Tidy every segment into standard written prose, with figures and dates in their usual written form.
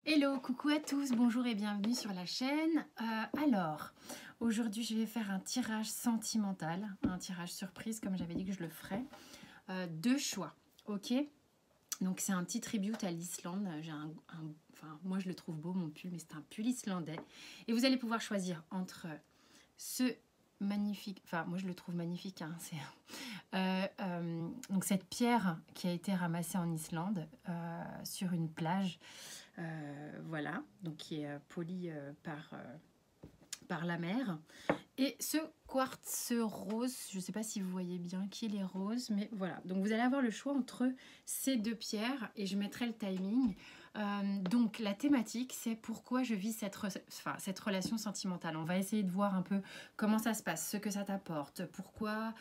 Hello, coucou à tous, bonjour et bienvenue sur la chaîne. Aujourd'hui je vais faire un tirage sentimental, un tirage surprise comme j'avais dit que je le ferais. Deux choix, ok? Donc c'est un petit tribute à l'Islande. Enfin, moi je le trouve beau mon pull, mais c'est un pull islandais. Et vous allez pouvoir choisir entre ce magnifique, enfin moi je le trouve magnifique, hein, donc cette pierre qui a été ramassée en Islande sur une plage. Voilà, donc qui est poli par la mer. Et ce quartz rose, je ne sais pas si vous voyez bien qu'il est rose, mais voilà. Donc vous allez avoir le choix entre ces deux pierres et je mettrai le timing. Donc la thématique, c'est pourquoi je vis cette relation sentimentale. On va essayer de voir un peu comment ça se passe, ce que ça t'apporte, pourquoi,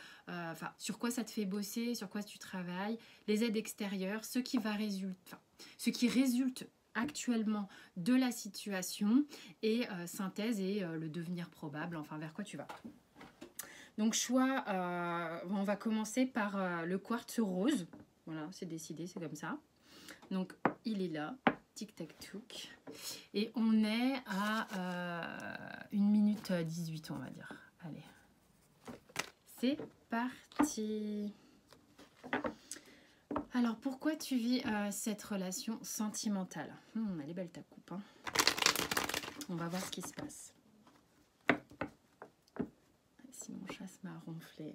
sur quoi ça te fait bosser, sur quoi tu travailles, les aides extérieures, ce qui résulte actuellement de la situation et synthèse et le devenir probable, enfin vers quoi tu vas. Donc choix, on va commencer par le quartz rose. Voilà, c'est décidé, c'est comme ça. Donc il est là, tic tac touc. Et on est à 1 minute 18, on va dire. Allez, c'est parti. Alors, pourquoi tu vis cette relation sentimentale? Elle est belle ta coupe, hein. On va voir ce qui se passe. Si mon chasse m'a ronflé.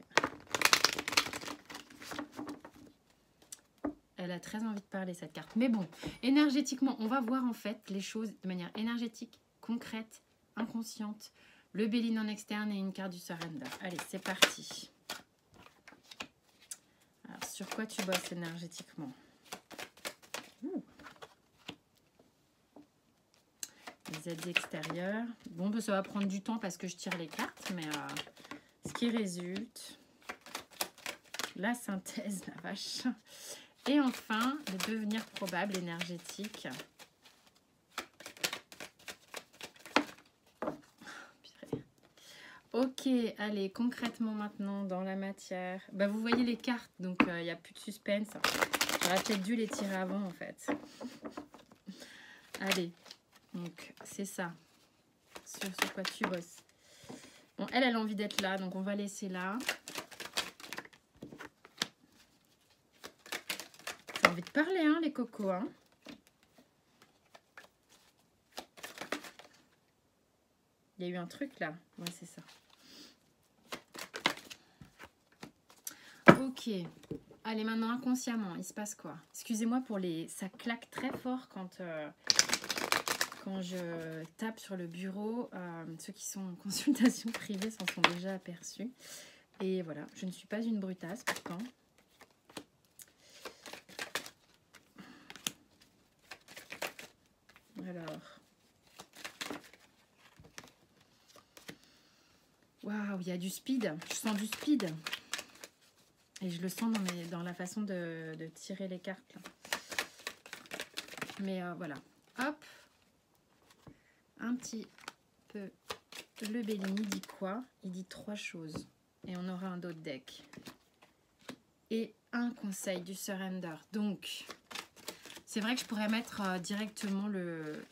Elle a très envie de parler, cette carte. Mais bon, énergétiquement, on va voir en fait les choses de manière énergétique, concrète, inconsciente. Le Béline en externe et une carte du surrender. Allez, c'est parti. Alors, sur quoi tu bosses énergétiquement? Les aides extérieures. Bon, ça va prendre du temps parce que je tire les cartes, mais ce qui résulte, la synthèse, la vache. Et enfin, le devenir probable énergétique. Ok, allez, concrètement maintenant, dans la matière. Bah, vous voyez les cartes, donc il n'y a plus de suspense. J'aurais peut-être dû les tirer avant, en fait. Allez, donc c'est ça. Sur quoi tu bosses. Bon, elle a envie d'être là, donc on va laisser là. J'ai envie de parler, hein, les cocos, hein. Il y a eu un truc là. Ouais, c'est ça. Ok. Allez, maintenant, inconsciemment, il se passe quoi? Excusez-moi pour les... Ça claque très fort quand je tape sur le bureau. Ceux qui sont en consultation privée s'en sont déjà aperçus. Et voilà, je ne suis pas une brutasse pourtant. Alors... Waouh, il y a du speed. Je sens du speed. Et je le sens dans la façon de tirer les cartes. Là. Mais voilà. Hop. Un petit peu. Le Bellini dit quoi? Il dit 3 choses. Et on aura un autre deck. Et un conseil du surrender. Donc, c'est vrai que je pourrais mettre directement le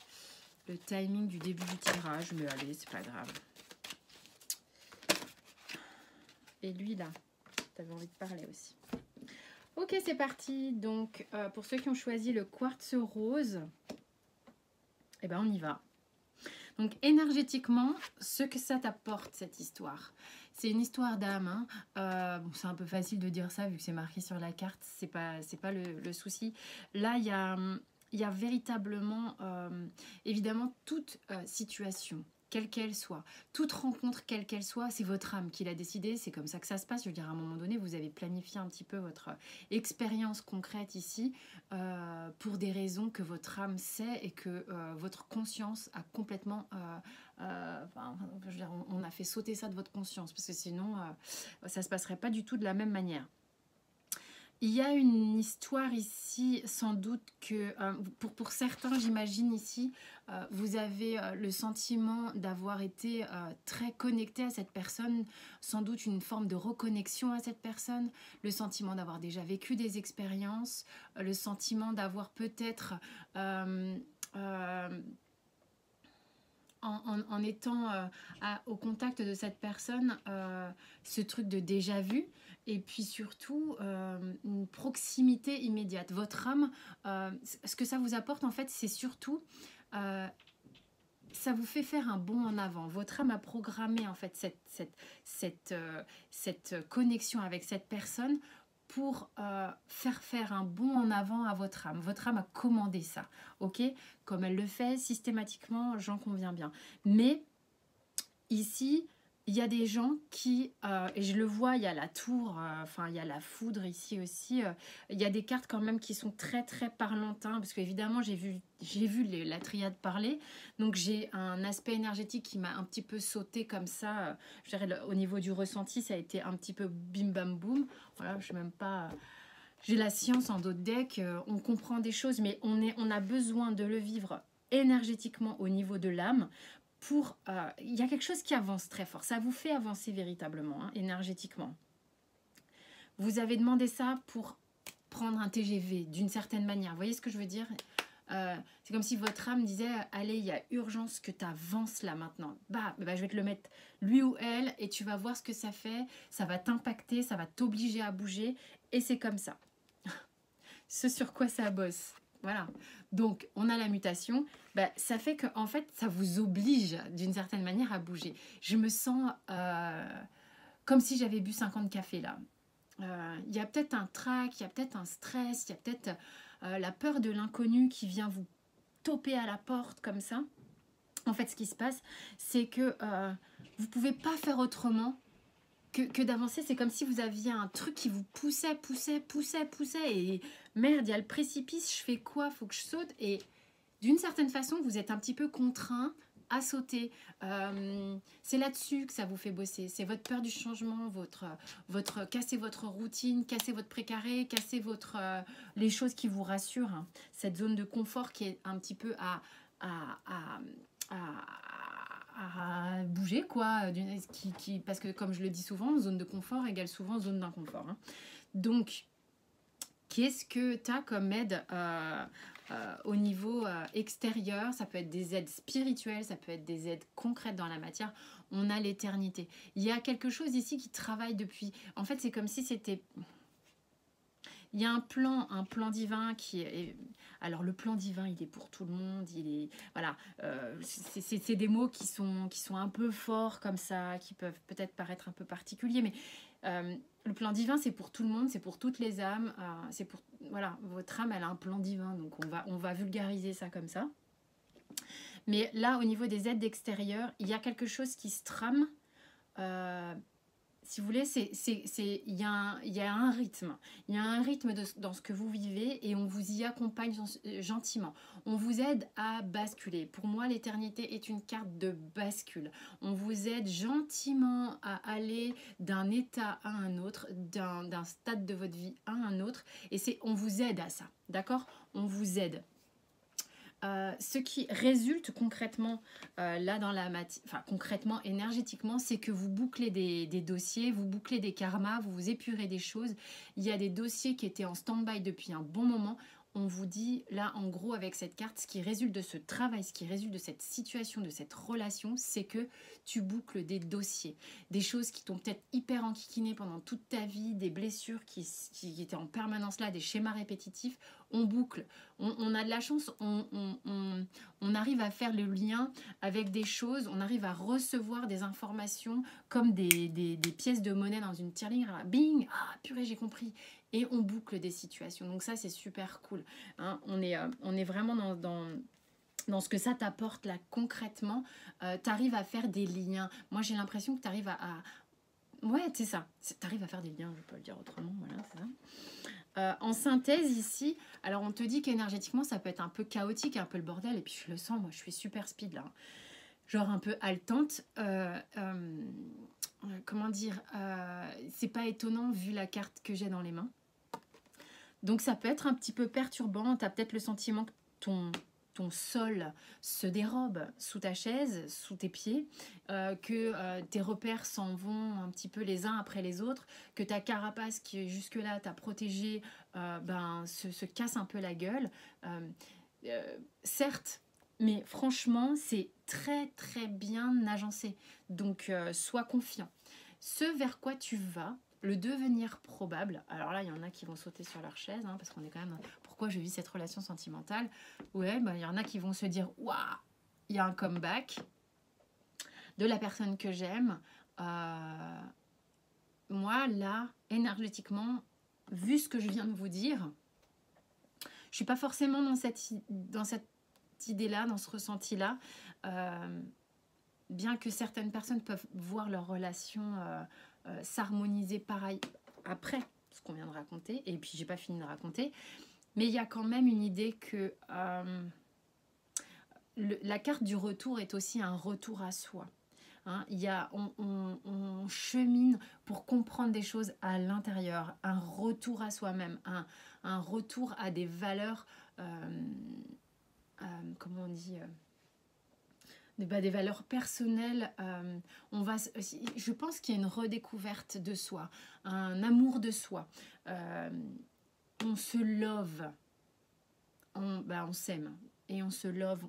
timing du début du tirage. Mais allez, c'est pas grave. Et lui, là, t'avais envie de parler aussi. Ok, c'est parti. Donc, pour ceux qui ont choisi le quartz rose, eh ben, on y va. Donc, énergétiquement, ce que ça t'apporte, cette histoire, c'est une histoire d'âme. Hein. Bon, c'est un peu facile de dire ça, vu que c'est marqué sur la carte. C'est pas le souci. Là, il y a véritablement, évidemment, toute situation, quelle qu'elle soit, toute rencontre, quelle qu'elle soit, c'est votre âme qui l'a décidé, c'est comme ça que ça se passe. Je veux dire, à un moment donné, vous avez planifié un petit peu votre expérience concrète ici pour des raisons que votre âme sait et que votre conscience a complètement... je veux dire, on a fait sauter ça de votre conscience parce que sinon, ça ne se passerait pas du tout de la même manière. Il y a une histoire ici, sans doute que, pour certains, j'imagine ici, vous avez le sentiment d'avoir été très connecté à cette personne, sans doute une forme de reconnexion à cette personne, le sentiment d'avoir déjà vécu des expériences, le sentiment d'avoir peut-être en étant au contact de cette personne, ce truc de déjà vu, et puis surtout une proximité immédiate. Votre âme, ce que ça vous apporte en fait, c'est surtout ça vous fait faire un bond en avant. Votre âme a programmé en fait cette connexion avec cette personne pour faire un bond en avant à votre âme. Votre âme a commandé ça, ok? Comme elle le fait systématiquement, j'en conviens bien. Mais ici, il y a des gens qui, et je le vois, il y a la tour, enfin il y a la foudre ici aussi, il y a des cartes quand même qui sont très très parlantes, hein, parce qu'évidemment j'ai vu la triade parler, donc j'ai un aspect énergétique qui m'a un petit peu sauté comme ça, je dirais au niveau du ressenti, ça a été un petit peu bim bam boum, voilà, je sais même pas... J'ai la science en d'autres decks, on comprend des choses, mais on a besoin de le vivre énergétiquement au niveau de l'âme. Il y a quelque chose qui avance très fort. Ça vous fait avancer véritablement, hein, énergétiquement. Vous avez demandé ça pour prendre un TGV d'une certaine manière. Vous voyez ce que je veux dire? C'est comme si votre âme disait « Allez, il y a urgence que tu avances là maintenant. Bah, je vais te le mettre, lui ou elle, et tu vas voir ce que ça fait. Ça va t'impacter, ça va t'obliger à bouger. Et c'est comme ça. » Ce sur quoi ça bosse. Voilà. Donc, on a la mutation. Bah, ça fait que, en fait, ça vous oblige d'une certaine manière à bouger. Je me sens comme si j'avais bu 50 cafés là. Il y a peut-être un trac, il y a peut-être un stress, il y a peut-être la peur de l'inconnu qui vient vous toper à la porte comme ça. En fait, ce qui se passe, c'est que vous ne pouvez pas faire autrement que d'avancer. C'est comme si vous aviez un truc qui vous poussait, et merde, il y a le précipice, je fais quoi? Faut que je saute. Et d'une certaine façon, vous êtes un petit peu contraint à sauter. C'est là-dessus que ça vous fait bosser. C'est votre peur du changement, casser votre routine, casser votre précaré, casser les choses qui vous rassurent, hein. Cette zone de confort qui est un petit peu à bouger, quoi, parce que comme je le dis souvent, zone de confort égale souvent zone d'inconfort, hein. Donc, qu'est-ce que tu as comme aide au niveau extérieur? Ça peut être des aides spirituelles, ça peut être des aides concrètes dans la matière. On a l'éternité. Il y a quelque chose ici qui travaille depuis... En fait, c'est comme si c'était... Il y a un plan divin qui est... Alors, le plan divin, il est pour tout le monde. Voilà, c'est des mots qui sont un peu forts comme ça, qui peuvent peut-être paraître un peu particuliers, mais le plan divin, c'est pour tout le monde, c'est pour toutes les âmes. Voilà, votre âme, elle a un plan divin, donc on va vulgariser ça comme ça. Mais là, au niveau des aides d'extérieur, il y a quelque chose qui se trame. Si vous voulez, il y a un rythme. Il y a un rythme dans ce que vous vivez et on vous y accompagne gentiment. On vous aide à basculer. Pour moi, l'éternité est une carte de bascule. On vous aide gentiment à aller d'un état à un autre, d'un stade de votre vie à un autre. Et on vous aide à ça, d'accord? On vous aide. Ce qui résulte concrètement là dans la matière, enfin concrètement énergétiquement, c'est que vous bouclez des dossiers, vous bouclez des karmas, vous épurez des choses. Il y a des dossiers qui étaient en stand-by depuis un bon moment. On vous dit là en gros avec cette carte, ce qui résulte de ce travail, ce qui résulte de cette situation, de cette relation, c'est que tu boucles des dossiers, des choses qui t'ont peut-être hyper enquiquiné pendant toute ta vie, des blessures qui étaient en permanence là, des schémas répétitifs. On boucle, on a de la chance, on arrive à faire le lien avec des choses, on arrive à recevoir des informations comme des pièces de monnaie dans une tirelire, bing, ah purée j'ai compris, et on boucle des situations, donc ça c'est super cool, hein. On est vraiment dans ce que ça t'apporte là concrètement, tu arrives à faire des liens. Moi j'ai l'impression que tu arrives ouais c'est ça, tu arrives à faire des liens, je peux le dire autrement, voilà c'est ça. En synthèse ici, alors on te dit qu'énergétiquement ça peut être un peu chaotique, un peu le bordel, et puis je le sens, moi je suis super speed là, genre un peu haletante, comment dire, c'est pas étonnant vu la carte que j'ai dans les mains, donc ça peut être un petit peu perturbant. Tu as peut-être le sentiment que ton sol se dérobe sous ta chaise, sous tes pieds, que tes repères s'en vont un petit peu les uns après les autres, que ta carapace qui jusque-là t'a protégé se casse un peu la gueule. Certes, Mais franchement, c'est très très bien agencé. Donc, sois confiant. Ce vers quoi tu vas, le devenir probable. Alors là, il y en a qui vont sauter sur leur chaise, hein, parce qu'on est quand même... Pourquoi je vis cette relation sentimentale? Ouais, bah, il y en a qui vont se dire, waouh, il y a un comeback de la personne que j'aime. Moi, là, énergétiquement, vu ce que je viens de vous dire, je suis pas forcément dans cette idée-là, dans ce ressenti-là. Bien que certaines personnes peuvent voir leur relation s'harmoniser pareil après ce qu'on vient de raconter, et puis j'ai pas fini de raconter, mais il y a quand même une idée que la carte du retour est aussi un retour à soi. Hein, on chemine pour comprendre des choses à l'intérieur, un retour à soi-même, un retour à des valeurs, comment on dit, des valeurs personnelles. Je pense qu'il y a une redécouverte de soi, un amour de soi. On se love, on s'aime. Et on se love,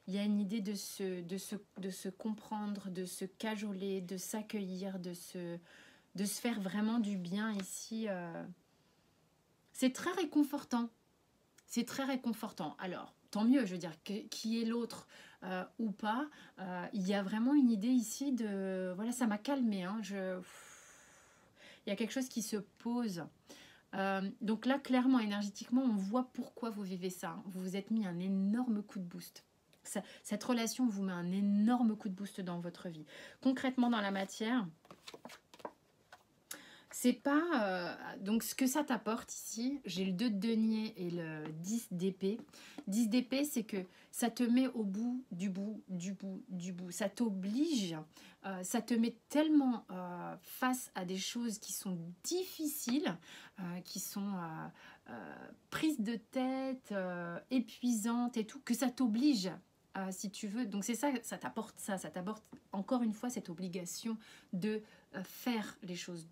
il y a une idée de se comprendre, de se cajoler, de s'accueillir, de se faire vraiment du bien ici. C'est très réconfortant. C'est très réconfortant. Alors, tant mieux, je veux dire, qui est l'autre ou pas. Il y a vraiment une idée ici de... Voilà, ça m'a calmée. Hein, il y a quelque chose qui se pose. Donc là, clairement, énergétiquement, on voit pourquoi vous vivez ça. Vous vous êtes mis un énorme coup de boost. Cette relation vous met un énorme coup de boost dans votre vie. Concrètement, dans la matière, c'est pas... donc, ce que ça t'apporte ici, j'ai le 2 de denier et le 10 d'épée. 10 d'épée, c'est que ça te met au bout, du bout, du bout, du bout. Ça t'oblige, ça te met tellement face à des choses qui sont difficiles, qui sont prises de tête, épuisantes et tout, que ça t'oblige, si tu veux. Donc c'est ça, ça t'apporte encore une fois cette obligation de faire les choses,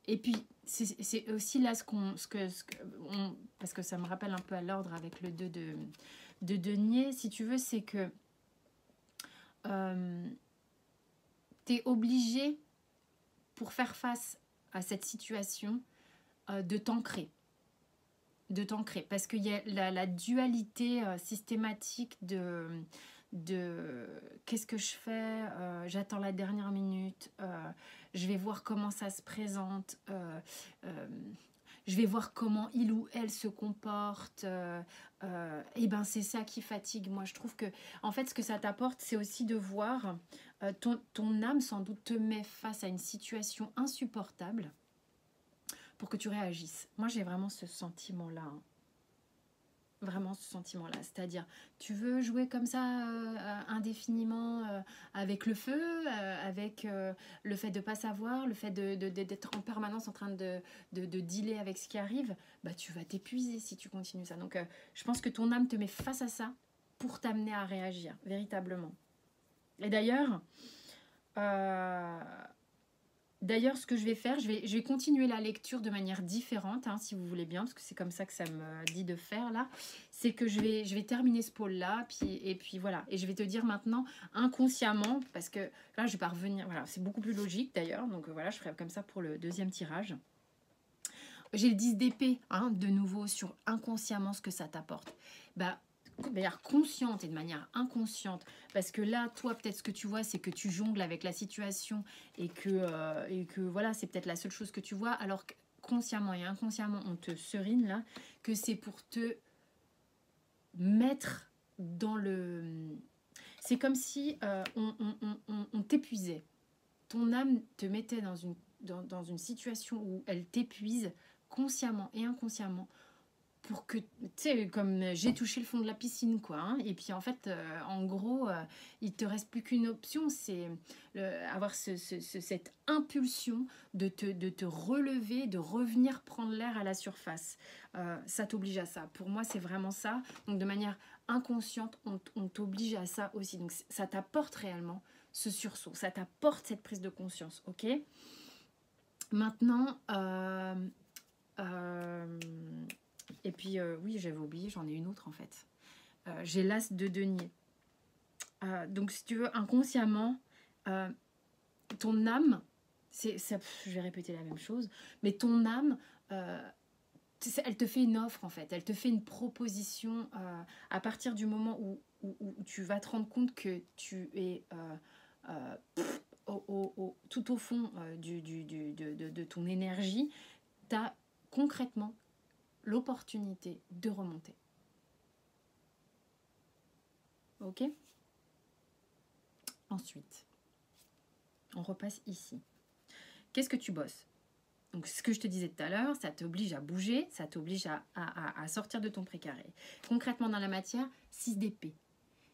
et puis c'est aussi là parce que ça me rappelle un peu à l'ordre avec le 2 de denier, si tu veux, c'est que t'es obligé, pour faire face à cette situation, de t'ancrer. Parce qu'il y a la dualité systématique de qu'est-ce que je fais, j'attends la dernière minute, je vais voir comment ça se présente, je vais voir comment il ou elle se comporte, et ben c'est ça qui fatigue. Moi je trouve que en fait ce que ça t'apporte, c'est aussi de voir ton âme sans doute te met face à une situation insupportable pour que tu réagisses. Moi j'ai vraiment ce sentiment là, hein. Vraiment ce sentiment-là, c'est-à-dire tu veux jouer comme ça indéfiniment avec le feu, avec le fait de ne pas savoir, le fait d'être en permanence en train de dealer avec ce qui arrive, bah tu vas t'épuiser si tu continues ça. Donc je pense que ton âme te met face à ça pour t'amener à réagir, véritablement. Et d'ailleurs, ce que je vais faire, je vais continuer la lecture de manière différente, hein, si vous voulez bien, parce que c'est comme ça que ça me dit de faire là. C'est que je vais terminer ce pôle-là, et puis voilà. Et je vais te dire maintenant inconsciemment, parce que là, je vais pas revenir. Voilà, c'est beaucoup plus logique d'ailleurs. Donc voilà, je ferai comme ça pour le deuxième tirage. J'ai le 10 d'épée, hein, de nouveau, sur inconsciemment ce que ça t'apporte. Bah, de manière consciente et de manière inconsciente, parce que là, toi, peut-être ce que tu vois, c'est que tu jongles avec la situation et que voilà, c'est peut-être la seule chose que tu vois, alors que consciemment et inconsciemment, on te serine là, que c'est pour te mettre dans le... C'est comme si on t'épuisait. Ton âme te mettait dans une situation où elle t'épuise consciemment et inconsciemment, pour que, tu sais, comme j'ai touché le fond de la piscine, quoi. Hein, et puis, en fait, en gros, il te reste plus qu'une option, c'est avoir cette impulsion de te relever, de revenir prendre l'air à la surface. Ça t'oblige à ça. Pour moi, c'est vraiment ça. Donc, de manière inconsciente, on t'oblige à ça aussi. Donc, ça t'apporte réellement ce sursaut. Ça t'apporte cette prise de conscience, ok ? Maintenant... Et puis, oui, j'avais oublié, j'en ai une autre en fait. J'ai l'as de denier. Donc, si tu veux, inconsciemment, ton âme, je vais répéter la même chose, mais ton âme, elle te fait une offre en fait, elle te fait une proposition à partir du moment où tu vas te rendre compte que tu es tout au fond de ton énergie, tu as concrètement l'opportunité de remonter. Ok? Ensuite, on repasse ici. Qu'est-ce que tu bosses? Donc, ce que je te disais tout à l'heure, ça t'oblige à bouger, ça t'oblige à sortir de ton précaré. Concrètement, dans la matière, 6 d'épée.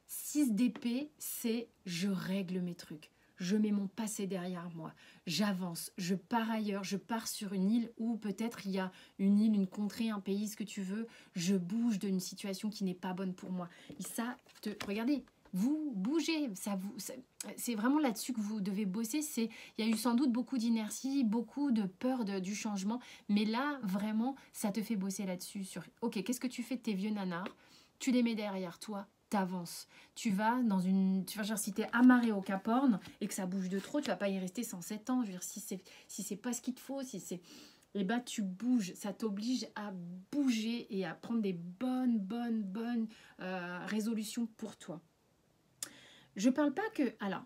6 d'épée, c'est je règle mes trucs. Je mets mon passé derrière moi. J'avance, je pars ailleurs, je pars sur une île où peut-être il y a une île, une contrée, un pays, ce que tu veux. Je bouge d'une situation qui n'est pas bonne pour moi. Et ça, regardez, vous bougez, c'est vraiment là-dessus que vous devez bosser. Il y a eu sans doute beaucoup d'inertie, beaucoup de peur du changement, mais là, vraiment, ça te fait bosser là-dessus. Ok, qu'est-ce que tu fais de tes vieux nanars? Tu les mets derrière toi, t'avances. Tu vas genre, si t'es amarré au Cap Horn et que ça bouge de trop, tu vas pas y rester 107 ans. Je veux dire, si c'est pas ce qu'il te faut, eh ben, tu bouges, ça t'oblige à bouger et à prendre des bonnes résolutions pour toi. Je parle pas que... Alors,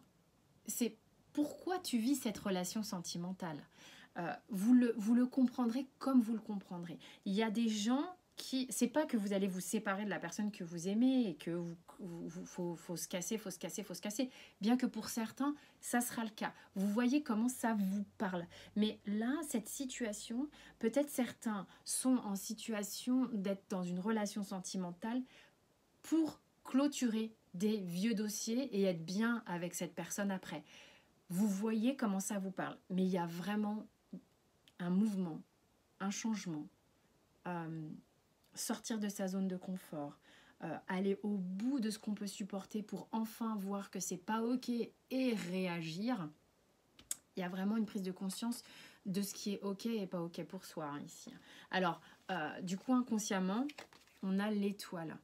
c'est pourquoi tu vis cette relation sentimentale. Vous le comprendrez comme vous le comprendrez. Il y a des gens qui... C'est pas que vous allez vous séparer de la personne que vous aimez et que faut se casser. Bien que pour certains, ça sera le cas. Vous voyez comment ça vous parle. Mais là, cette situation, peut-être certains sont en situation d'être dans une relation sentimentale pour clôturer des vieux dossiers et être bien avec cette personne après. Vous voyez comment ça vous parle. Mais il y a vraiment un mouvement, un changement, sortir de sa zone de confort, aller au bout de ce qu'on peut supporter pour enfin voir que c'est pas ok et réagir. Il y a vraiment une prise de conscience de ce qui est ok et pas ok pour soi ici. Alors, du coup, inconsciemment, on a l'étoile.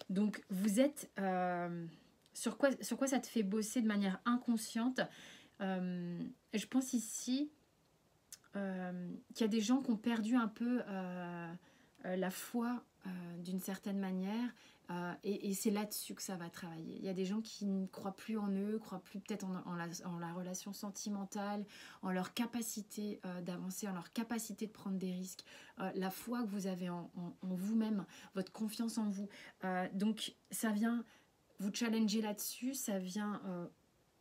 Donc, vous êtes... sur quoi ça te fait bosser de manière inconsciente? Je pense ici qu'il y a des gens qui ont perdu un peu la foi d'une certaine manière et c'est là-dessus que ça va travailler. Il y a des gens qui ne croient plus en eux, croient plus peut-être en la relation sentimentale, en leur capacité d'avancer, en leur capacité de prendre des risques, la foi que vous avez en vous-même, votre confiance en vous. Donc ça vient vous challenger là-dessus, ça vient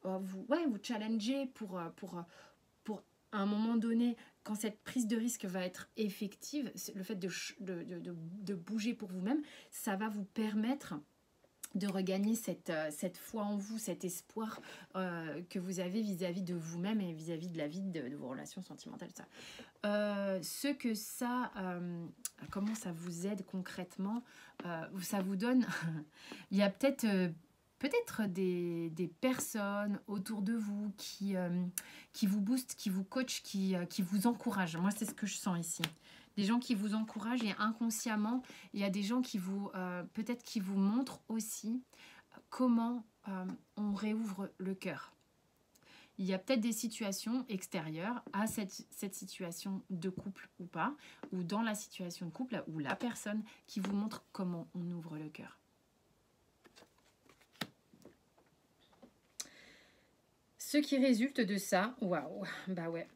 vous challenger pour à un moment donné, quand cette prise de risque va être effective, le fait de bouger pour vous-même, ça va vous permettre de regagner cette foi en vous, cet espoir que vous avez vis-à-vis de vous-même et vis-à-vis de la vie de vos relations sentimentales. Comment ça vous aide concrètement, ça vous donne... Il y a peut-être des personnes autour de vous qui vous boostent, qui vous coachent, qui vous encouragent. Moi, c'est ce que je sens ici. Des gens qui vous encouragent et inconsciemment, il y a des gens qui vous peut-être qui vous montrent aussi comment on réouvre le cœur. Il y a peut-être des situations extérieures à cette situation de couple ou pas, ou dans la situation de couple, ou la personne qui vous montre comment on ouvre le cœur. Ce qui résulte de ça, waouh, bah ouais.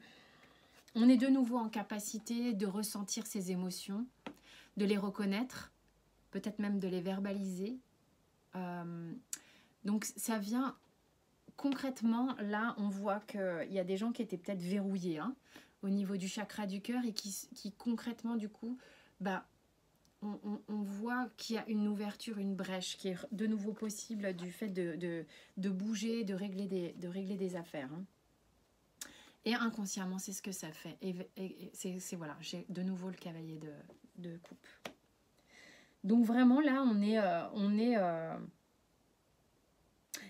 On est de nouveau en capacité de ressentir ces émotions, de les reconnaître, peut-être même de les verbaliser. Donc ça vient concrètement, là on voit qu'il y a des gens qui étaient peut-être verrouillés au niveau du chakra du cœur et qui concrètement du coup, bah, on voit qu'il y a une ouverture, une brèche qui est de nouveau possible du fait de bouger, de régler des affaires. Et inconsciemment, c'est ce que ça fait. Et c'est voilà, j'ai de nouveau le cavalier de coupe. Donc vraiment là, il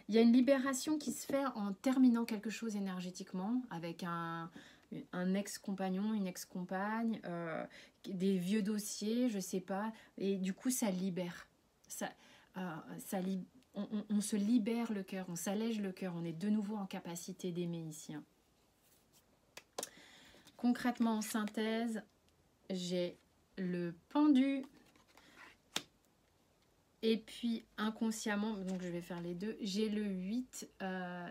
y a une libération qui se fait en terminant quelque chose énergétiquement, avec un ex-compagnon, une ex-compagne, des vieux dossiers, je sais pas. Et du coup, ça libère. On se libère le cœur, on s'allège le cœur. On est de nouveau en capacité d'aimer ici. Hein. Concrètement, en synthèse, j'ai le pendu. Et puis, inconsciemment, donc je vais faire les deux, j'ai le 8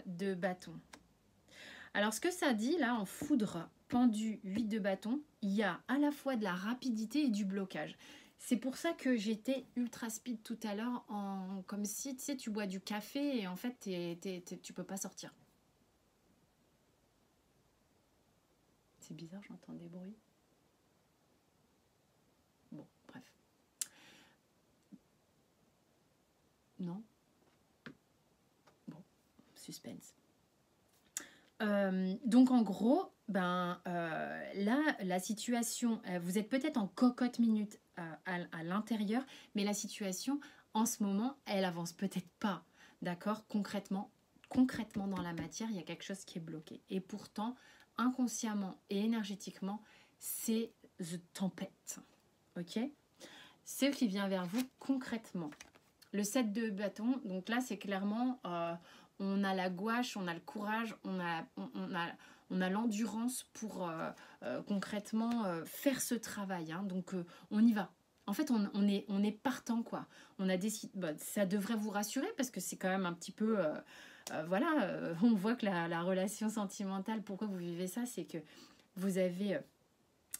de bâton. Alors, ce que ça dit, là, en foudre, pendu, 8 de bâton, il y a à la fois de la rapidité et du blocage. C'est pour ça que j'étais ultra speed tout à l'heure, comme si, tu sais, tu bois du café et en fait, tu peux pas sortir. C'est bizarre, j'entends des bruits. Bon, bref. Non. Bon, suspense. Donc en gros, là, la situation, vous êtes peut-être en cocotte minute à l'intérieur, mais la situation, en ce moment, elle avance peut-être pas, d'accord? Concrètement dans la matière, il y a quelque chose qui est bloqué. Et pourtant, inconsciemment et énergétiquement, c'est the tempête, ok? C'est ce qui vient vers vous concrètement. Le 7 de bâton, donc là, c'est clairement... on a la gouache, on a le courage, on a l'endurance pour concrètement faire ce travail. Hein. Donc on y va. En fait, on est partant, quoi. On a décidé, ça devrait vous rassurer parce que c'est quand même un petit peu... on voit que la relation sentimentale, pourquoi vous vivez ça, c'est que vous avez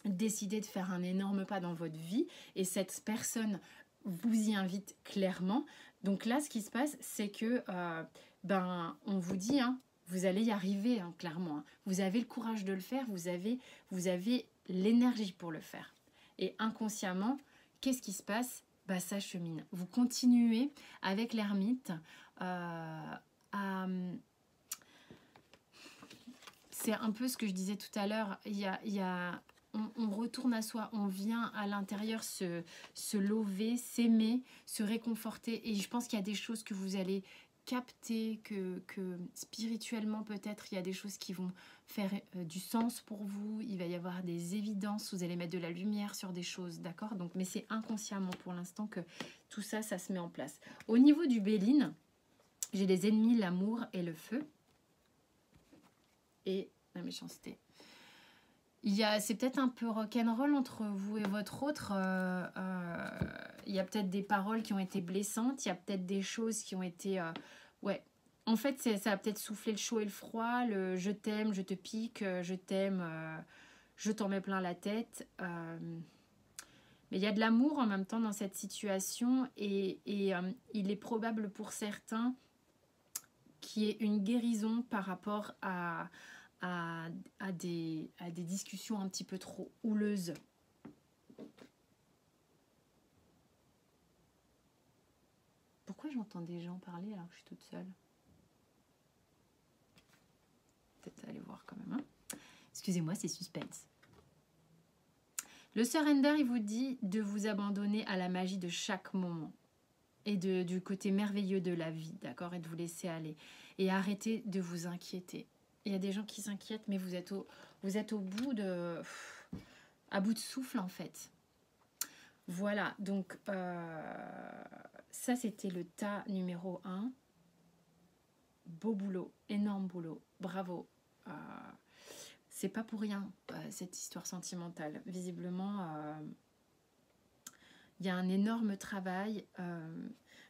décidé de faire un énorme pas dans votre vie et cette personne vous y invite clairement. Donc là, ce qui se passe, c'est que... on vous dit, hein, vous allez y arriver, hein, clairement. Hein. Vous avez le courage de le faire, vous avez l'énergie pour le faire. Et inconsciemment, qu'est-ce qui se passe? Ça chemine. Vous continuez avec l'ermite c'est un peu ce que je disais tout à l'heure. On retourne à soi, on vient à l'intérieur se lever, s'aimer, se réconforter. Et je pense qu'il y a des choses que vous allez capter, que spirituellement peut-être, il y a des choses qui vont faire du sens pour vous. Il va y avoir des évidences, vous allez mettre de la lumière sur des choses, d'accord? Donc, mais c'est inconsciemment pour l'instant que tout ça, ça se met en place. Au niveau du Béline, j'ai les ennemis, l'amour et le feu. Et la méchanceté. C'est peut-être un peu rock'n'roll entre vous et votre autre. Il y a peut-être des paroles qui ont été blessantes. Il y a peut-être des choses qui ont été... ouais. En fait, ça a peut-être soufflé le chaud et le froid. Le je t'aime, je te pique, je t'aime, je t'en mets plein la tête. Mais il y a de l'amour en même temps dans cette situation. Et il est probable pour certains qu'il y ait une guérison par rapport à des discussions un petit peu trop houleuses. Pourquoi j'entends des gens parler alors que je suis toute seule? Peut-être aller voir quand même. Hein. Excusez-moi, c'est suspense. Le surrender, il vous dit de vous abandonner à la magie de chaque moment. Et du côté merveilleux de la vie, d'accord? Et de vous laisser aller. Et arrêter de vous inquiéter. Il y a des gens qui s'inquiètent, mais vous êtes au bout de... à bout de souffle, en fait. Voilà, donc ça, c'était le tas numéro 1. Beau boulot, énorme boulot, bravo. C'est pas pour rien, cette histoire sentimentale. Visiblement, il y a un énorme travail.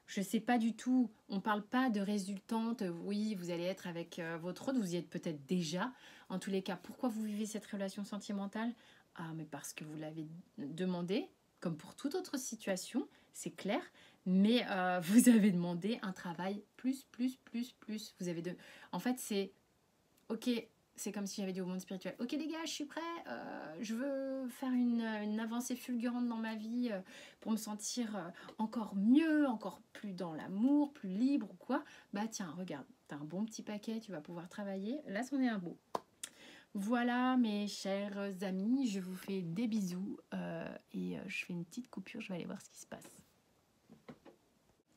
Je sais pas du tout, on parle pas de résultante, oui, vous allez être avec votre autre, vous y êtes peut-être déjà. En tous les cas, pourquoi vous vivez cette relation sentimentale? Mais parce que vous l'avez demandé, comme pour toute autre situation, c'est clair. Mais vous avez demandé un travail plus. Vous avez En fait, c'est... Ok, c'est comme si j'avais dit au monde spirituel, ok les gars, je suis prêt, je veux faire une avancée fulgurante dans ma vie pour me sentir encore mieux, encore plus dans l'amour, plus libre ou quoi. Bah tiens, regarde, t'as un bon petit paquet, tu vas pouvoir travailler. Là, c'en est un beau. Voilà mes chers amis, je vous fais des bisous et je fais une petite coupure, je vais aller voir ce qui se passe.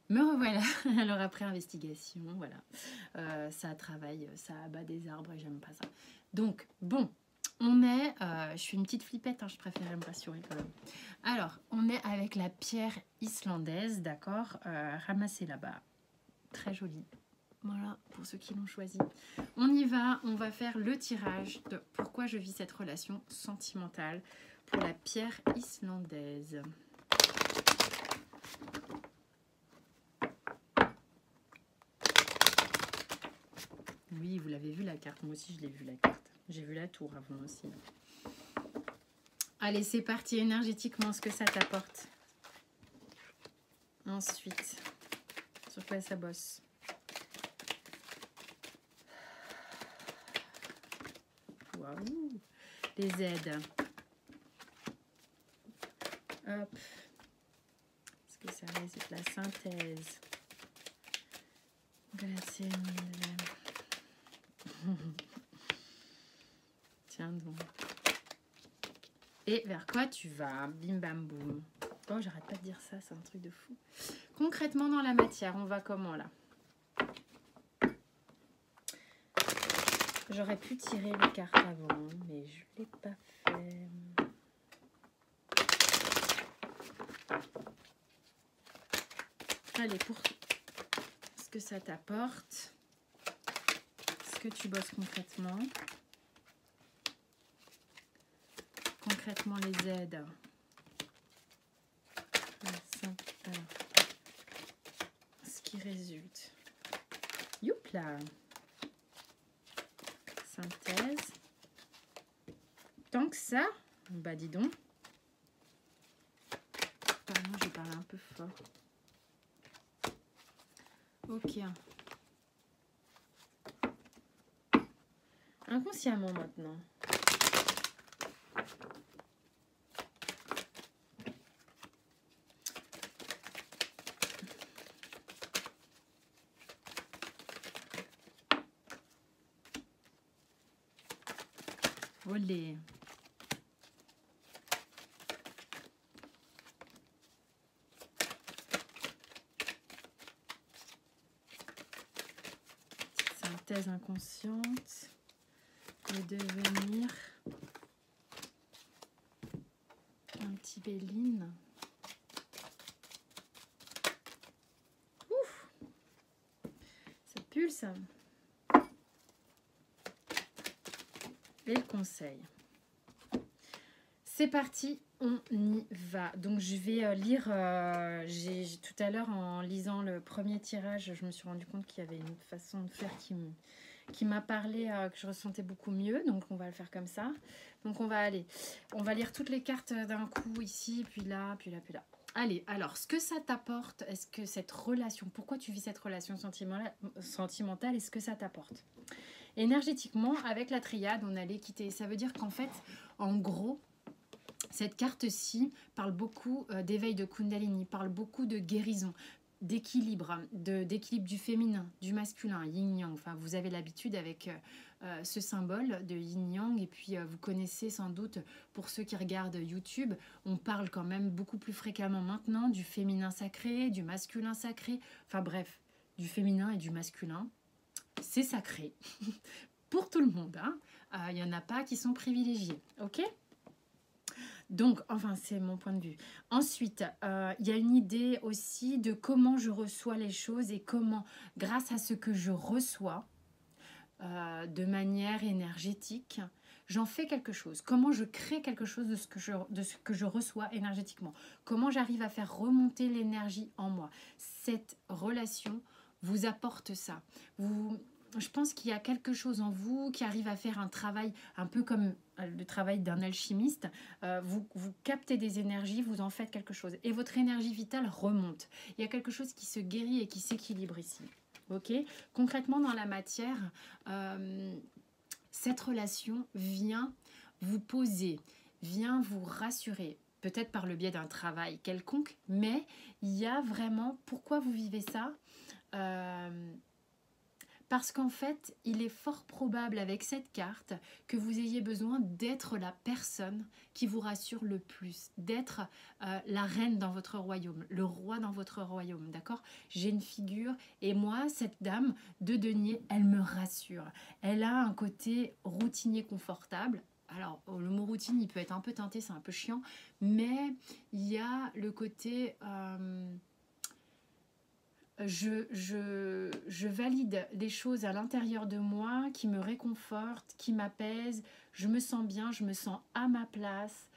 Me revoilà, alors après investigation, voilà, ça travaille, ça abat des arbres et j'aime pas ça. Donc, bon, On est, je suis une petite flippette, hein, je préférais me rassurer quand même. Alors, on est avec la pierre islandaise, d'accord, ramassée là-bas. Très jolie. Voilà, pour ceux qui l'ont choisi. On y va, on va faire le tirage de pourquoi je vis cette relation sentimentale pour la pierre islandaise. Oui, vous l'avez vu la carte, moi aussi je l'ai vu la carte. J'ai vu la tour avant aussi. Allez, c'est parti, énergétiquement, ce que ça t'apporte. Ensuite, sur quoi ça bosse? Waouh, les aides. Hop. Est-ce que ça résiste la synthèse? Glacier. Tiens donc. Et vers quoi tu vas? Bim bam boum. Oh, j'arrête pas de dire ça, c'est un truc de fou. Concrètement dans la matière, on va comment là? J'aurais pu tirer les cartes avant, mais je ne l'ai pas fait. Allez, pour ce que ça t'apporte, ce que tu bosses concrètement. Concrètement, les aides. Alors, ce qui résulte. Youpla! Synthèse. Tant que ça, bah dis donc. Pardon, j'ai parlé un peu fort. Ok. Inconsciemment maintenant. Olé. Synthèse inconsciente. Le devenir. Un petit Béline. Ouf. Ça pulse. Et le conseil. C'est parti, on y va. Donc je vais lire, tout à l'heure en lisant le premier tirage, je me suis rendu compte qu'il y avait une façon de faire qui m'a parlé, que je ressentais beaucoup mieux. Donc on va le faire comme ça. Donc on va lire toutes les cartes d'un coup ici, puis là, puis là, puis là. Allez, alors ce que ça t'apporte, est-ce que cette relation, pourquoi tu vis cette relation sentimentale, est-ce que ça t'apporte? Énergétiquement, avec la triade, on a l'équité. Ça veut dire qu'en fait, en gros, cette carte-ci parle beaucoup d'éveil de Kundalini, parle beaucoup de guérison, d'équilibre, d'équilibre du féminin, du masculin, yin-yang. Enfin, vous avez l'habitude avec ce symbole de yin-yang. Et puis, vous connaissez sans doute, pour ceux qui regardent YouTube, on parle quand même beaucoup plus fréquemment maintenant du féminin sacré, du masculin sacré. Enfin bref, du féminin et du masculin. C'est sacré pour tout le monde. Il n'y en a pas qui sont privilégiés. Ok ? Donc, enfin, c'est mon point de vue. Ensuite, il y a une idée aussi de comment je reçois les choses et comment, grâce à ce que je reçois de manière énergétique, j'en fais quelque chose. Comment je crée quelque chose de ce que je reçois énergétiquement. Comment j'arrive à faire remonter l'énergie en moi. Cette relation vous apporte ça. Je pense qu'il y a quelque chose en vous qui arrive à faire un travail un peu comme le travail d'un alchimiste. Vous captez des énergies, vous en faites quelque chose. Et votre énergie vitale remonte. Il y a quelque chose qui se guérit et qui s'équilibre ici. Ok ? Concrètement, dans la matière, cette relation vient vous poser, vient vous rassurer. Peut-être par le biais d'un travail quelconque, mais il y a vraiment... Pourquoi vous vivez ça ? Parce qu'en fait, il est fort probable avec cette carte que vous ayez besoin d'être la personne qui vous rassure le plus, d'être la reine dans votre royaume, le roi dans votre royaume, d'accord? J'ai une figure et moi, cette dame de denier, elle me rassure. Elle a un côté routinier confortable. alors le mot routine, il peut être un peu teinté, c'est un peu chiant, mais il y a le côté... je valide des choses à l'intérieur de moi qui me réconfortent, qui m'apaisent, je me sens bien, je me sens à ma place,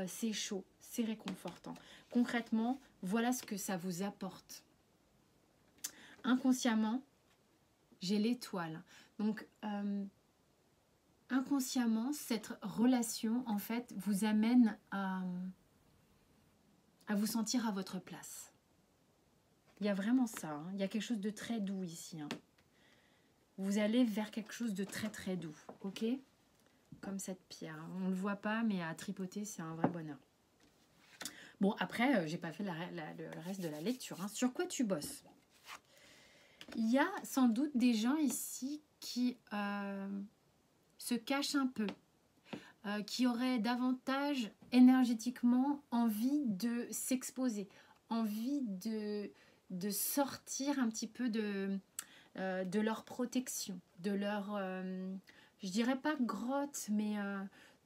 c'est chaud, c'est réconfortant. Concrètement, voilà ce que ça vous apporte. Inconsciemment, j'ai l'étoile. Donc, inconsciemment, cette relation, en fait, vous amène à vous sentir à votre place. Il y a vraiment ça, hein. Il y a quelque chose de très doux ici, hein. Vous allez vers quelque chose de très très doux, ok? Comme cette pierre. On ne le voit pas, mais à tripoter, c'est un vrai bonheur. Bon, après, j'ai pas fait le reste de la lecture, hein. Sur quoi tu bosses? Il y a sans doute des gens ici qui se cachent un peu, qui auraient davantage énergétiquement envie de s'exposer, envie de sortir un petit peu de leur protection, de leur, je dirais pas grotte, mais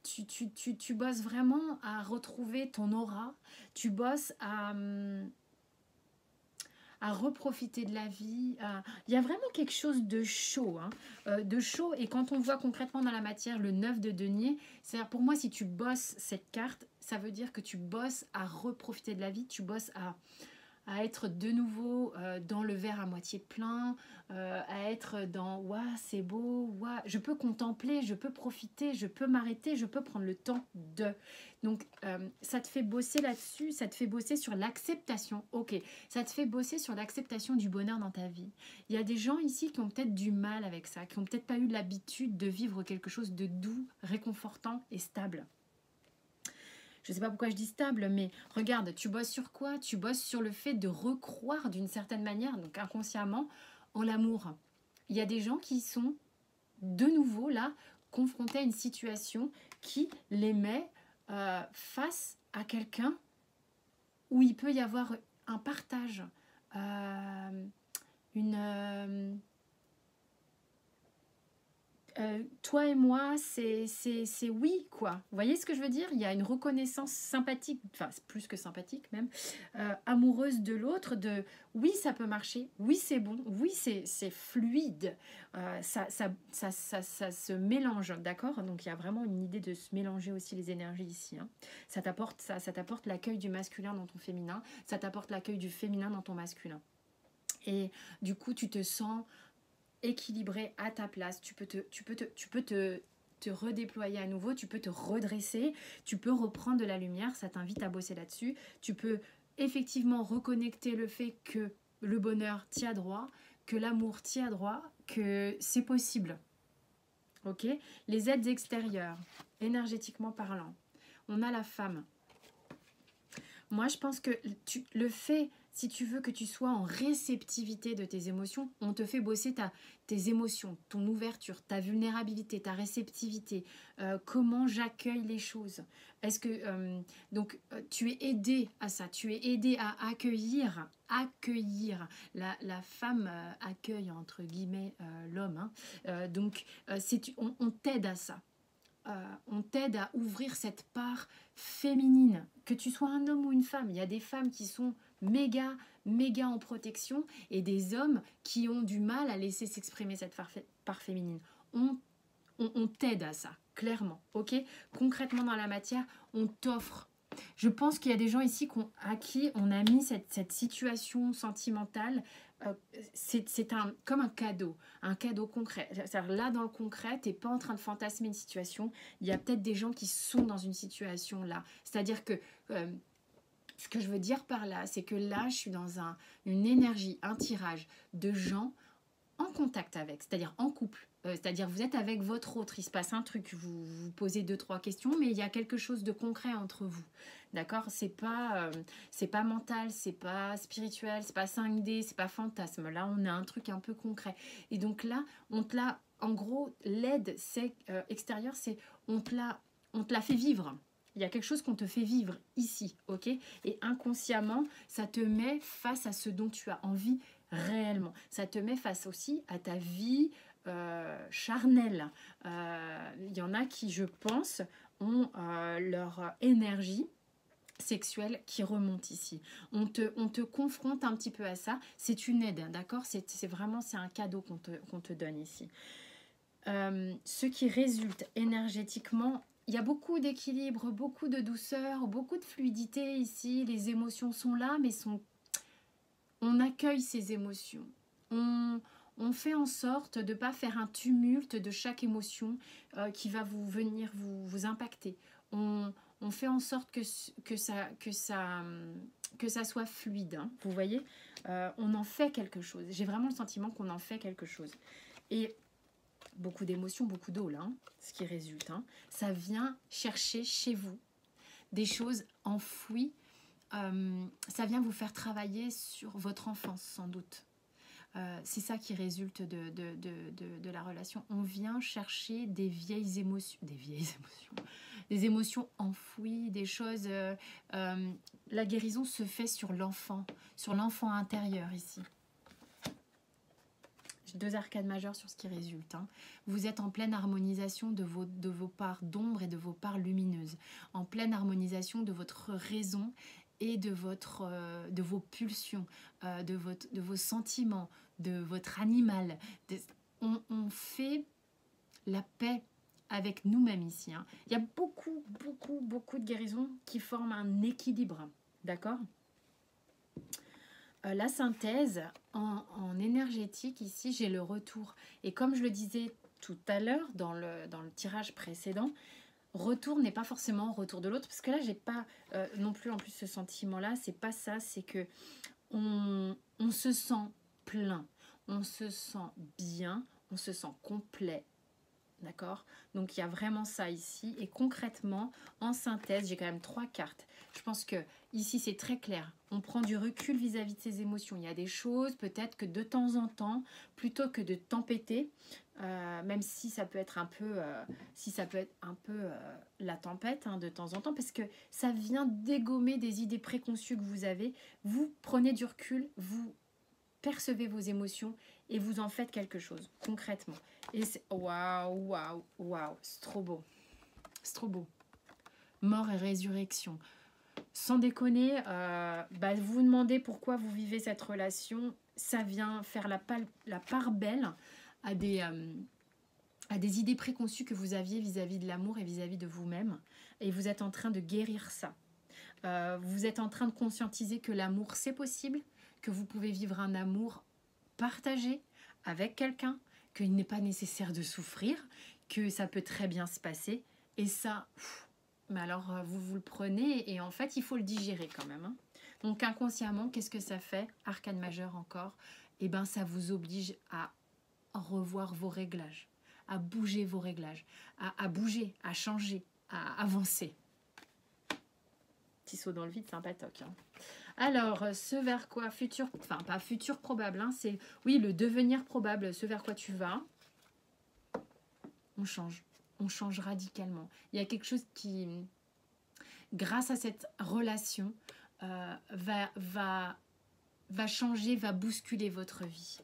tu bosses vraiment à retrouver ton aura, tu bosses à reprofiter de la vie. Il y a vraiment quelque chose de chaud, hein, de chaud. Et quand on voit concrètement dans la matière le 9 de denier, c'est-à-dire pour moi, si tu bosses cette carte, ça veut dire que tu bosses à reprofiter de la vie, tu bosses à être de nouveau dans le verre à moitié plein, à être dans « Waouh, c'est beau, waouh, je peux contempler, je peux profiter, je peux m'arrêter, je peux prendre le temps de... » Donc, ça te fait bosser là-dessus, ça te fait bosser sur l'acceptation. Ok, ça te fait bosser sur l'acceptation du bonheur dans ta vie. Il y a des gens ici qui ont peut-être du mal avec ça, qui n'ont peut-être pas eu l'habitude de vivre quelque chose de doux, réconfortant et stable. Je ne sais pas pourquoi je dis stable, mais regarde, tu bosses sur quoi? Tu bosses sur le fait de recroire d'une certaine manière, donc inconsciemment, en l'amour. Il y a des gens qui sont de nouveau là, confrontés à une situation qui les met face à quelqu'un où il peut y avoir un partage, toi et moi, c'est oui, quoi. Vous voyez ce que je veux dire? Il y a une reconnaissance sympathique, enfin plus que sympathique même, amoureuse de l'autre, de oui, ça peut marcher, oui, c'est bon, oui, c'est fluide, ça se mélange, d'accord? Donc il y a vraiment une idée de se mélanger aussi les énergies ici, hein. Ça t'apporte l'accueil du masculin dans ton féminin, ça t'apporte l'accueil du féminin dans ton masculin. Et du coup, tu te sens équilibré à ta place, tu peux te redéployer à nouveau, tu peux te redresser, tu peux reprendre de la lumière, ça t'invite à bosser là-dessus, tu peux effectivement reconnecter le fait que le bonheur t'y a droit, que l'amour t'y a droit, que c'est possible. Ok? Les aides extérieures, énergétiquement parlant, on a la femme. Moi, je pense que le fait, si tu veux que tu sois en réceptivité de tes émotions, on te fait bosser tes émotions, ton ouverture, ta vulnérabilité, ta réceptivité, comment j'accueille les choses. Est-ce que donc tu es aidé à ça, tu es aidé à accueillir. La femme accueille entre guillemets l'homme, hein. Donc on t'aide à ça. On t'aide à ouvrir cette part féminine, que tu sois un homme ou une femme. Il y a des femmes qui sont méga en protection et des hommes qui ont du mal à laisser s'exprimer cette part féminine. On t'aide à ça, clairement, ok? Concrètement dans la matière, on t'offre. Je pense qu'il y a des gens ici à qui on a mis cette situation sentimentale. C'est comme un cadeau concret. C'est-à-dire là, dans le concret, tu n'es pas en train de fantasmer une situation. Il y a peut-être des gens qui sont dans une situation là. C'est-à-dire que ce que je veux dire par là, c'est que là, je suis dans une énergie, un tirage de gens en contact avec, c'est-à-dire en couple. C'est-à-dire vous êtes avec votre autre, il se passe un truc, vous posez 2-3 questions, mais il y a quelque chose de concret entre vous. D'accord? C'est pas mental, c'est pas spirituel, c'est pas 5D, c'est pas fantasme. Là, on a un truc un peu concret. Et donc là, en gros, l'aide extérieure, c'est on te l'a fait vivre. Il y a quelque chose qu'on te fait vivre ici, ok? Et inconsciemment, ça te met face à ce dont tu as envie réellement. Ça te met face aussi à ta vie charnel. Il y en a qui, je pense, ont leur énergie sexuelle qui remonte ici. On te confronte un petit peu à ça. C'est une aide, d'accord? C'est vraiment, c'est un cadeau qu'on te donne ici. Ce qui résulte énergétiquement, il y a beaucoup d'équilibre, beaucoup de douceur, beaucoup de fluidité ici. Les émotions sont là, mais on accueille ces émotions. On fait en sorte de ne pas faire un tumulte de chaque émotion qui va venir vous impacter. On fait en sorte que ça soit fluide. Hein, vous voyez, on en fait quelque chose. J'ai vraiment le sentiment qu'on en fait quelque chose. Et beaucoup d'émotions, beaucoup d'eau là, hein, ce qui résulte. Hein. Ça vient chercher chez vous des choses enfouies. Ça vient vous faire travailler sur votre enfance sans doute. C'est ça qui résulte de la relation. On vient chercher des vieilles émotions, des émotions enfouies, des choses. La guérison se fait sur l'enfant intérieur ici. J'ai 2 arcades majeures sur ce qui résulte. Hein. Vous êtes en pleine harmonisation de vos parts d'ombre et de vos parts lumineuses, en pleine harmonisation de votre raison et de vos pulsions, de vos sentiments, de votre animal. On fait la paix avec nous-mêmes ici. Hein. Il y a beaucoup de guérisons qui forment un équilibre. D'accord ? La synthèse en énergétique, ici, j'ai le retour. Et comme je le disais tout à l'heure dans le tirage précédent, retour n'est pas forcément retour de l'autre, parce que là, j'ai pas non plus en plus ce sentiment-là. C'est pas ça, c'est que on se sent plein, on se sent bien, on se sent complet. D'accord? Donc il y a vraiment ça ici. Et concrètement, en synthèse, j'ai quand même 3 cartes. Je pense que ici c'est très clair. On prend du recul vis-à-vis de ses émotions. Il y a des choses, peut-être que de temps en temps, plutôt que de tempêter, même si ça peut être un peu, la tempête hein, de temps en temps, parce que ça vient dégommer des idées préconçues que vous avez. Vous prenez du recul, vous percevez vos émotions et vous en faites quelque chose concrètement. Et c'est waouh, c'est trop beau. C'est trop beau. Mort et résurrection. Sans déconner, vous vous demandez pourquoi vous vivez cette relation. Ça vient faire la part belle à des idées préconçues que vous aviez vis-à-vis de l'amour et vis-à-vis de vous-même. Et vous êtes en train de guérir ça. Vous êtes en train de conscientiser que l'amour, c'est possible, que vous pouvez vivre un amour partagé avec quelqu'un, qu'il n'est pas nécessaire de souffrir, que ça peut très bien se passer. Et ça, mais alors vous le prenez et en fait, il faut le digérer quand même. Hein. Donc inconsciemment, qu'est-ce que ça fait? Arcane majeur encore. Eh bien, ça vous oblige à revoir vos réglages, à bouger vos réglages, à bouger, à changer, à avancer. Petit saut dans le vide, sympatoque. Hein. Alors, ce vers quoi futur, enfin pas futur probable, hein, c'est oui le devenir probable, ce vers quoi tu vas. On change radicalement. Il y a quelque chose qui, grâce à cette relation, va changer, va bousculer votre vie.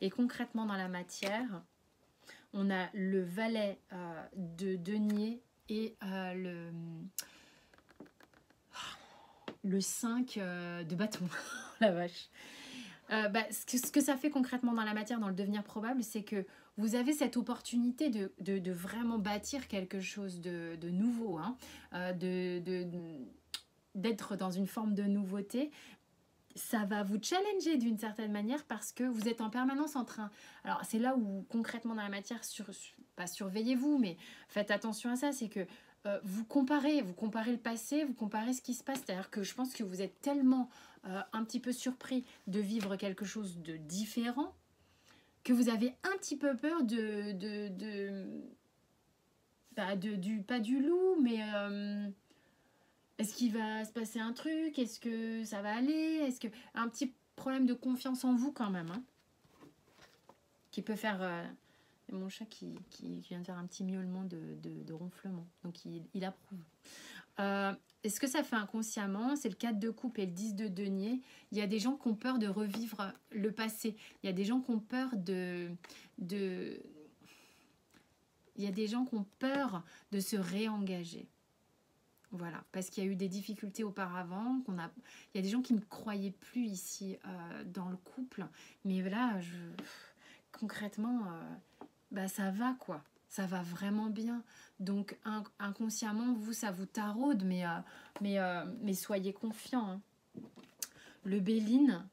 Et concrètement dans la matière, on a le valet de denier et le 5 de bâton. La vache. Ce que ça fait concrètement dans la matière, dans le devenir probable, c'est que vous avez cette opportunité de vraiment bâtir quelque chose de nouveau, hein, d'être dans une forme de nouveauté. Ça va vous challenger d'une certaine manière parce que vous êtes en permanence en train... Alors c'est là où concrètement dans la matière, pas surveillez-vous, mais faites attention à ça, c'est que vous comparez le passé, vous comparez ce qui se passe. C'est-à-dire que je pense que vous êtes tellement un petit peu surpris de vivre quelque chose de différent que vous avez un petit peu peur pas du loup, mais est-ce qu'il va se passer un truc? Est-ce que ça va aller? Est-ce que un petit problème de confiance en vous quand même, hein, qui peut faire... mon chat qui vient de faire un petit miaulement de ronflement. Donc, il approuve. est-ce que ça fait inconsciemment? C'est le 4 de coupe et le 10 de denier. Il y a des gens qui ont peur de revivre le passé. Il y a des gens qui ont peur il y a des gens qui ont peur de se réengager. Voilà, parce qu'il y a eu des difficultés auparavant. Il y a des gens qui ne croyaient plus ici dans le couple. Mais là, concrètement, ça va quoi. Ça va vraiment bien. Donc inconsciemment, vous, ça vous taraude, mais soyez confiants. Hein. Le Béline,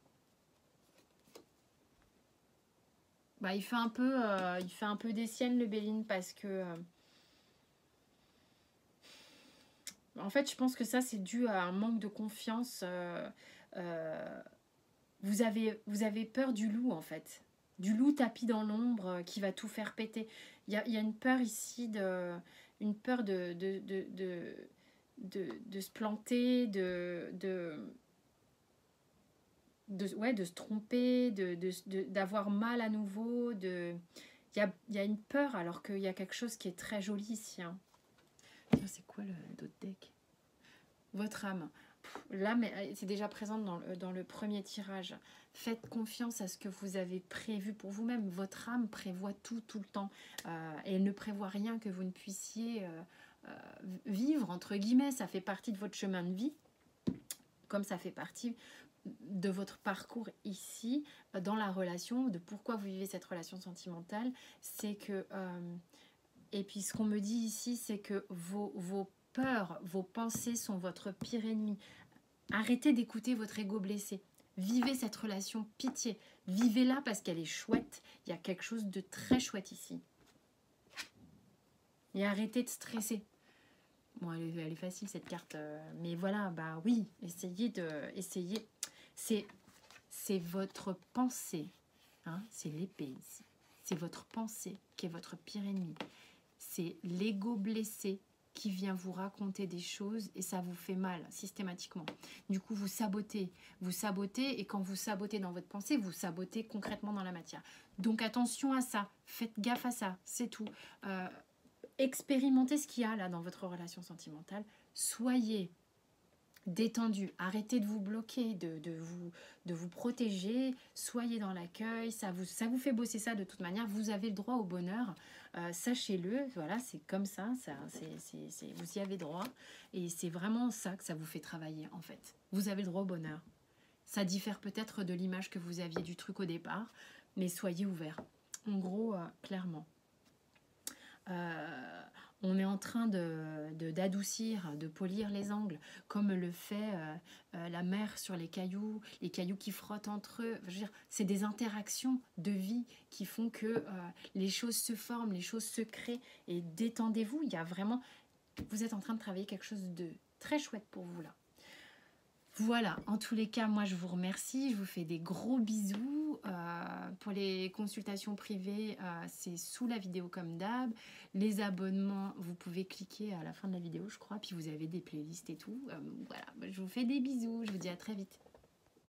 il fait un peu des siennes, le Béline, parce que... en fait, je pense que ça, c'est dû à un manque de confiance. Vous avez peur du loup, en fait. Du loup tapis dans l'ombre qui va tout faire péter. Il y a une peur ici, une peur de se planter, de se tromper, d'avoir mal à nouveau. Il y a une peur alors qu'il y a quelque chose qui est très joli ici. Hein. C'est quoi d'autre deck? Votre âme. L'âme, c'est déjà présente dans le premier tirage. Faites confiance à ce que vous avez prévu pour vous-même. Votre âme prévoit tout le temps. Et elle ne prévoit rien que vous ne puissiez vivre, entre guillemets. Ça fait partie de votre chemin de vie, comme ça fait partie de votre parcours ici, dans la relation, de pourquoi vous vivez cette relation sentimentale. C'est que... et puis ce qu'on me dit ici, c'est que vos peurs, vos pensées sont votre pire ennemi. Arrêtez d'écouter votre ego blessé. Vivez cette relation, pitié. Vivez-la parce qu'elle est chouette. Il y a quelque chose de très chouette ici. Et arrêtez de stresser. Bon, elle est facile cette carte. Mais voilà, oui, essayez. C'est votre pensée. Hein, c'est l'épée ici. C'est votre pensée qui est votre pire ennemi. C'est l'ego blessé qui vient vous raconter des choses et ça vous fait mal systématiquement. Du coup, vous sabotez et quand vous sabotez dans votre pensée, vous sabotez concrètement dans la matière. Donc attention à ça, faites gaffe à ça, c'est tout. Expérimentez ce qu'il y a là dans votre relation sentimentale. Soyez détendu, arrêtez de vous bloquer, de vous protéger, soyez dans l'accueil, ça vous fait bosser ça de toute manière, vous avez le droit au bonheur, sachez-le, voilà, c'est comme ça, vous y avez droit, et c'est vraiment ça que ça vous fait travailler en fait, vous avez le droit au bonheur. Ça diffère peut-être de l'image que vous aviez du truc au départ, mais soyez ouverts, en gros, clairement. On est en train d'adoucir, de polir les angles, comme le fait la mer sur les cailloux qui frottent entre eux. Je veux dire, c'est des interactions de vie qui font que les choses se forment, les choses se créent. Et détendez-vous, il y a vraiment... Vous êtes en train de travailler quelque chose de très chouette pour vous là. Voilà, en tous les cas, moi je vous remercie, je vous fais des gros bisous. Pour les consultations privées, c'est sous la vidéo comme d'hab. Les abonnements, vous pouvez cliquer à la fin de la vidéo, je crois, puis vous avez des playlists et tout. Voilà, je vous fais des bisous, je vous dis à très vite.